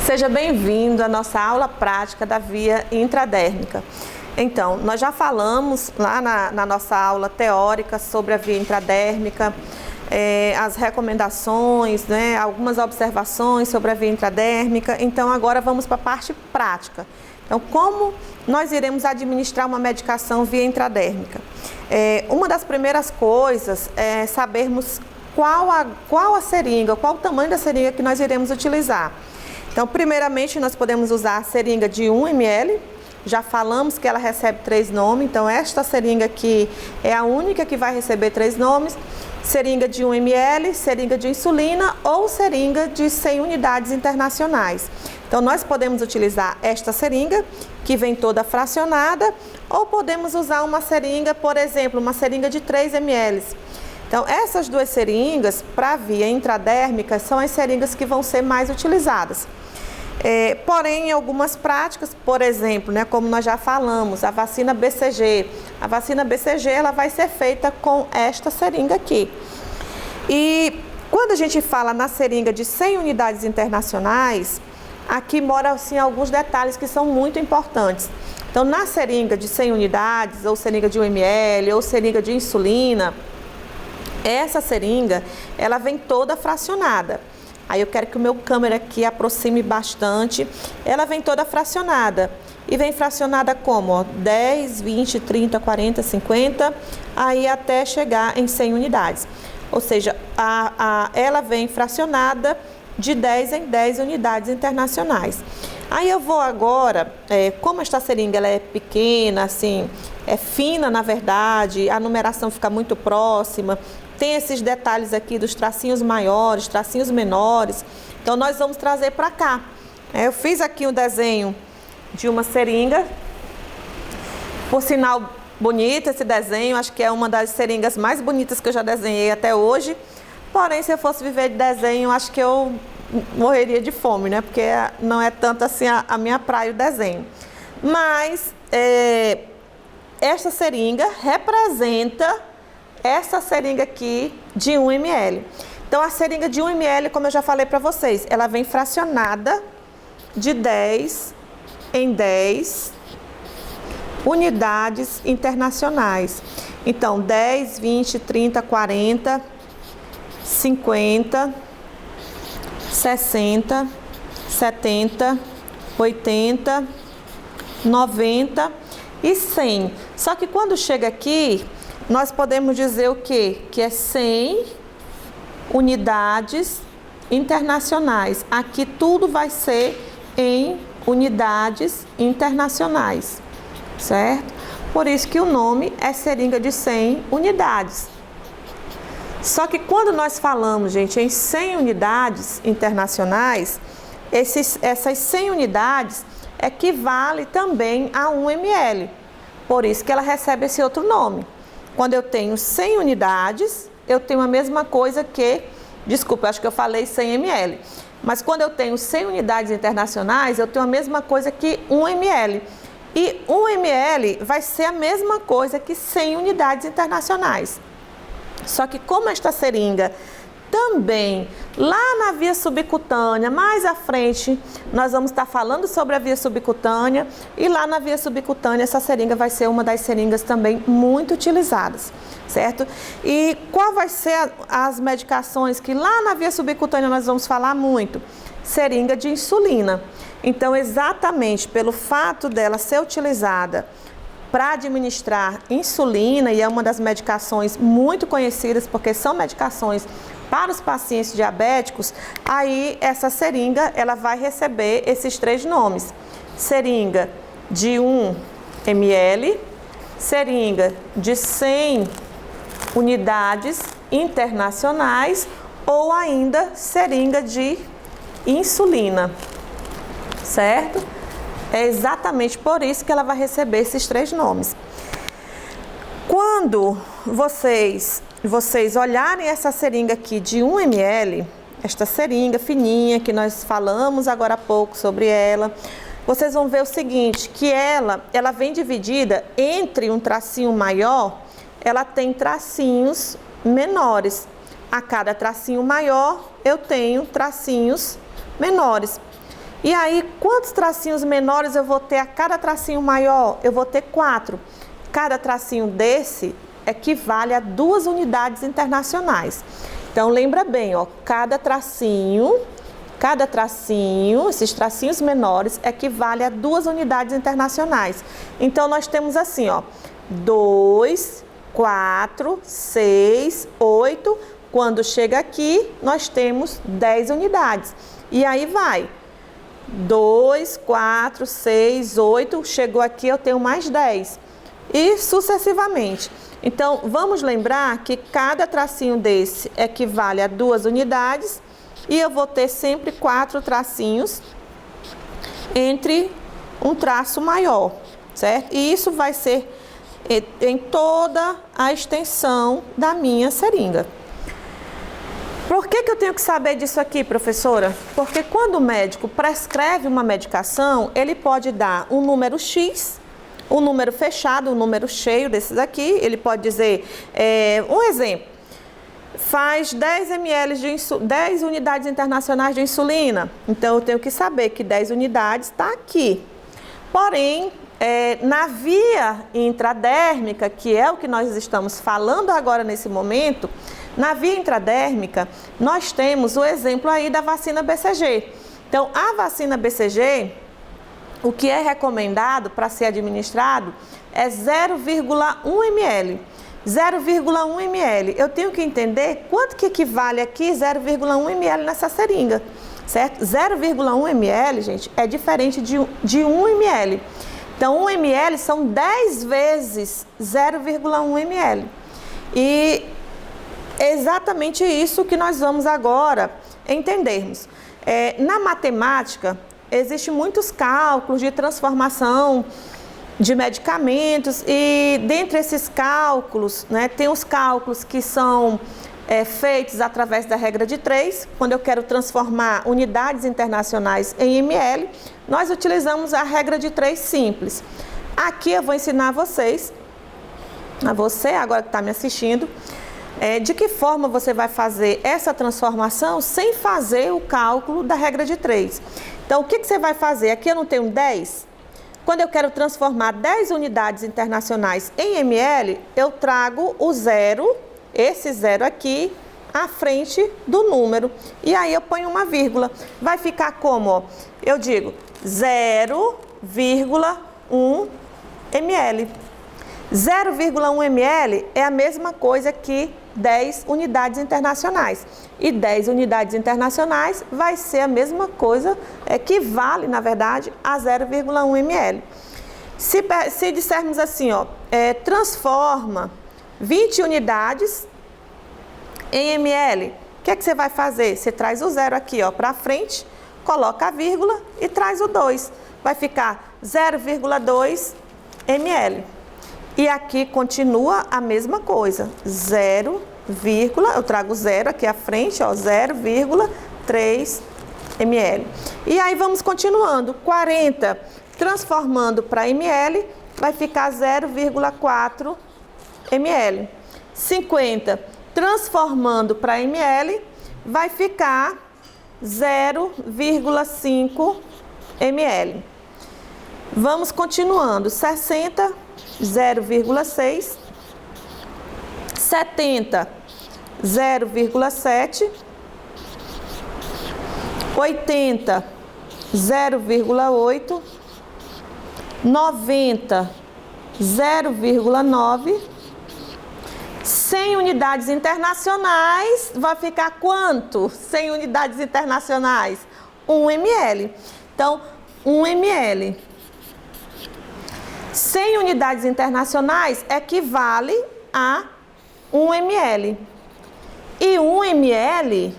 Seja bem-vindo à nossa aula prática da via intradérmica. Então, nós já falamos lá na nossa aula teórica sobre a via intradérmica, as recomendações, né, algumas observações sobre a via intradérmica. Então, agora vamos para a parte prática. Então, como nós iremos administrar uma medicação via intradérmica? Uma das primeiras coisas é sabermos qual a seringa, qual o tamanho da seringa que nós iremos utilizar. Então, primeiramente, nós podemos usar a seringa de 1 ml. Já falamos que ela recebe 3 nomes, então esta seringa aqui é a única que vai receber 3 nomes. Seringa de 1 ml, seringa de insulina ou seringa de 100 unidades internacionais. Então, nós podemos utilizar esta seringa, que vem toda fracionada, ou podemos usar uma seringa, por exemplo, uma seringa de 3 ml. Então, essas duas seringas, para a via intradérmica, são as seringas que vão ser mais utilizadas. Porém, em algumas práticas, por exemplo, né, como nós já falamos, a vacina BCG. A vacina BCG ela vai ser feita com esta seringa aqui. E quando a gente fala na seringa de 100 unidades internacionais, aqui moram assim, alguns detalhes que são muito importantes. Então, na seringa de 100 unidades, ou seringa de 1 ml, ou seringa de insulina, essa seringa, ela vem toda fracionada. Aí eu quero que o meu câmera aqui aproxime bastante. Ela vem toda fracionada. E vem fracionada como? Ó, 10, 20, 30, 40, 50, aí até chegar em 100 unidades. Ou seja, ela vem fracionada de 10 em 10 unidades internacionais. Aí eu vou agora, como esta seringa ela é pequena, assim, é fina na verdade, a numeração fica muito próxima, tem esses detalhes aqui dos tracinhos maiores, tracinhos menores, então nós vamos trazer para cá. Eu fiz aqui um desenho de uma seringa, por sinal bonito esse desenho, acho que é uma das seringas mais bonitas que eu já desenhei até hoje, porém se eu fosse viver de desenho, acho que eu morreria de fome, né? Porque não é tanto assim a minha praia o desenho. Mas esta seringa representa essa seringa aqui de 1 ml. Então, a seringa de 1 ml, como eu já falei para vocês, ela vem fracionada de 10 em 10 unidades internacionais. Então, 10, 20, 30, 40, 50, 60, 70, 80, 90 e 100. Só que quando chega aqui, nós podemos dizer o quê? Que é 100 unidades internacionais. Aqui tudo vai ser em unidades internacionais, certo? Por isso que o nome é seringa de 100 unidades. Só que quando nós falamos, gente, em 100 unidades internacionais, essas 100 unidades equivale também a 1 ml. Por isso que ela recebe esse outro nome. Quando eu tenho 100 unidades, eu tenho a mesma coisa que, desculpa, acho que eu falei 100 ml. Mas quando eu tenho 100 unidades internacionais, eu tenho a mesma coisa que 1 ml. E 1 ml vai ser a mesma coisa que 100 unidades internacionais. Só que como esta seringa também, lá na via subcutânea, mais à frente, nós vamos estar falando sobre a via subcutânea e lá na via subcutânea essa seringa vai ser uma das seringas também muito utilizadas, certo? E qual vai ser as medicações que lá na via subcutânea nós vamos falar muito? Seringa de insulina. Então, exatamente pelo fato dela ser utilizada para administrar insulina, e é uma das medicações muito conhecidas, porque são medicações para os pacientes diabéticos, aí essa seringa ela vai receber esses 3 nomes. Seringa de 1 ml, seringa de 100 unidades internacionais ou ainda seringa de insulina, certo? É exatamente por isso que ela vai receber esses 3 nomes. Quando vocês olharem essa seringa aqui de 1 ml, esta seringa fininha que nós falamos agora há pouco sobre ela, vocês vão ver o seguinte, que ela vem dividida entre um tracinho maior, ela tem tracinhos menores. A cada tracinho maior, eu tenho tracinhos menores. E aí, quantos tracinhos menores eu vou ter a cada tracinho maior? Eu vou ter 4. Cada tracinho desse equivale a 2 unidades internacionais. Então, lembra bem, ó, cada tracinho, esses tracinhos menores, equivale a 2 unidades internacionais. Então, nós temos assim, ó, 2, 4, 6, 8. Quando chega aqui, nós temos 10 unidades. E aí vai. 2, 4, 6, 8. Chegou aqui, eu tenho mais 10. E sucessivamente. Então, vamos lembrar que cada tracinho desse equivale a 2 unidades. E eu vou ter sempre 4 tracinhos entre um traço maior, certo? E isso vai ser em toda a extensão da minha seringa. Por que eu tenho que saber disso aqui, professora? Porque quando o médico prescreve uma medicação, ele pode dar um número X, um número fechado, um número cheio desses aqui. Ele pode dizer, um exemplo, faz 10 ml de 10 unidades internacionais de insulina. Então, eu tenho que saber que 10 unidades está aqui. Porém, na via intradérmica, que é o que nós estamos falando agora nesse momento, na via intradérmica, nós temos o exemplo aí da vacina BCG. Então, a vacina BCG, o que é recomendado para ser administrado é 0,1 ml. 0,1 ml. Eu tenho que entender quanto que equivale aqui 0,1 ml nessa seringa, certo? 0,1 ml, gente, é diferente de 1 ml. Então, 1 ml são 10 vezes 0,1 ml. E é exatamente isso que nós vamos agora entendermos. Na matemática, existem muitos cálculos de transformação de medicamentos e dentre esses cálculos, né, tem os cálculos que são feitos através da regra de 3. Quando eu quero transformar unidades internacionais em ml, nós utilizamos a regra de 3 simples. Aqui eu vou ensinar a você agora que está me assistindo, de que forma você vai fazer essa transformação sem fazer o cálculo da regra de 3. Então, o que você vai fazer? Aqui eu não tenho 10. Quando eu quero transformar 10 unidades internacionais em ml, eu trago o zero, esse zero aqui, à frente do número. E aí eu ponho uma vírgula. Vai ficar como? Ó, eu digo 0,1 ml. 0,1 ml é a mesma coisa que 10 unidades internacionais. E 10 unidades internacionais vai ser a mesma coisa, equivale, na verdade, a 0,1 ml. Se dissermos assim, ó, transforma 20 unidades em ml, o que é que você vai fazer? Você traz o zero aqui, ó, para frente, coloca a vírgula e traz o 2. Vai ficar 0,2 ml. E aqui continua a mesma coisa, 0, eu trago zero aqui à frente, ó, 0,3 ml. E aí vamos continuando, 40 transformando para ml, vai ficar 0,4 ml. 50 transformando para ml, vai ficar 0,5 ml. Vamos continuando, 60, 0,6, 70, 0,7, 80, 0,8, 90, 0,9, 100 unidades internacionais, vai ficar quanto? 100 unidades internacionais? 1 ml. Então, 1 ml. 100 unidades internacionais equivale a 1 ml. E 1 ml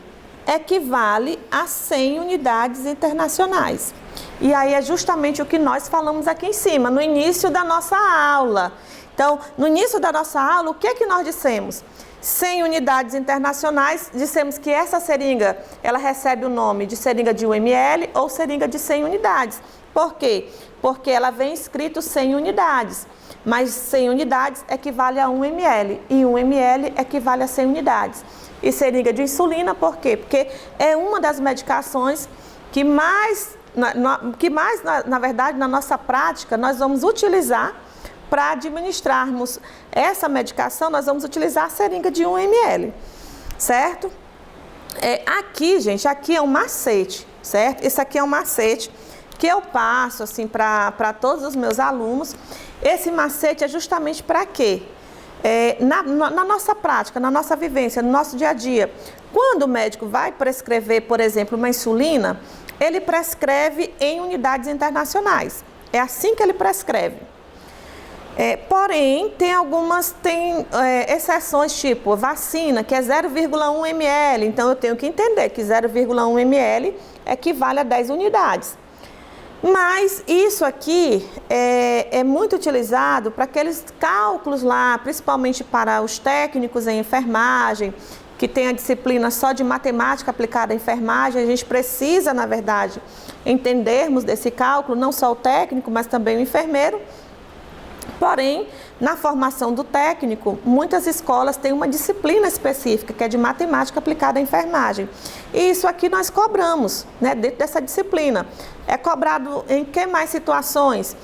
equivale a 100 unidades internacionais. E aí é justamente o que nós falamos aqui em cima, no início da nossa aula. Então, no início da nossa aula, o que é que nós dissemos? 100 unidades internacionais, dissemos que essa seringa, ela recebe o nome de seringa de 1 ml ou seringa de 100 unidades. Por quê? Porque ela vem escrito 100 unidades, mas 100 unidades equivale a 1 ml e 1 ml equivale a 100 unidades. E seringa de insulina, por quê? Porque é uma das medicações que mais, na verdade, na nossa prática, nós vamos utilizar para administrarmos essa medicação, nós vamos utilizar a seringa de 1 ml, certo? Aqui, gente, aqui é um macete, certo? Esse aqui é um macete que eu passo, assim, para todos os meus alunos. Esse macete é justamente para quê? Na nossa prática, na nossa vivência, no nosso dia a dia, quando o médico vai prescrever, por exemplo, uma insulina, ele prescreve em unidades internacionais. É assim que ele prescreve. Porém, tem exceções, tipo vacina, que é 0,1 ml. Então, eu tenho que entender que 0,1 ml equivale a 10 unidades. Mas isso aqui é muito utilizado para aqueles cálculos lá, principalmente para os técnicos em enfermagem, que tem a disciplina só de matemática aplicada à enfermagem. A gente precisa, na verdade, entendermos desse cálculo, não só o técnico, mas também o enfermeiro. Porém, na formação do técnico, muitas escolas têm uma disciplina específica, que é de matemática aplicada à enfermagem. E isso aqui nós cobramos, né, dentro dessa disciplina. É cobrado em que mais situações?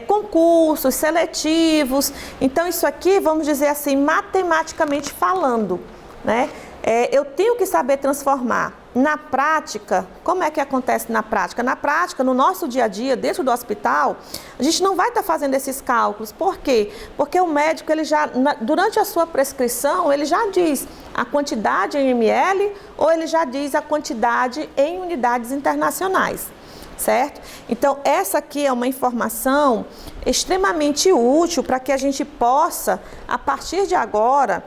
Concursos, seletivos. Então, isso aqui, vamos dizer assim, matematicamente falando, né? Eu tenho que saber transformar. Na prática, como é que acontece na prática? Na prática, no nosso dia a dia, dentro do hospital, a gente não vai estar fazendo esses cálculos. Por quê? Porque o médico, ele já, durante a sua prescrição, ele já diz a quantidade em ml ou ele já diz a quantidade em unidades internacionais, certo? Então, essa aqui é uma informação extremamente útil para que a gente possa, a partir de agora,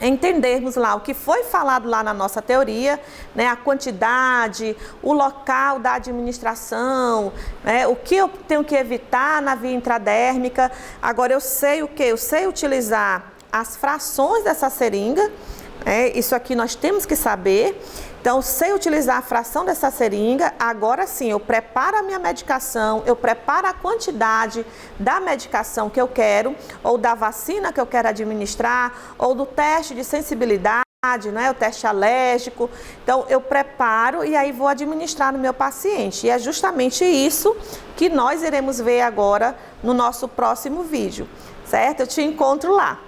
entendermos lá o que foi falado lá na nossa teoria, né, a quantidade, o local da administração, né, o que eu tenho que evitar na via intradérmica. Agora eu sei o que? Eu sei utilizar as frações dessa seringa, isso aqui nós temos que saber. Então, sei utilizar a fração dessa seringa. Agora sim, eu preparo a minha medicação, eu preparo a quantidade da medicação que eu quero, ou da vacina que eu quero administrar, ou do teste de sensibilidade, né, o teste alérgico. Então, eu preparo e aí vou administrar no meu paciente. E é justamente isso que nós iremos ver agora no nosso próximo vídeo, certo? Eu te encontro lá.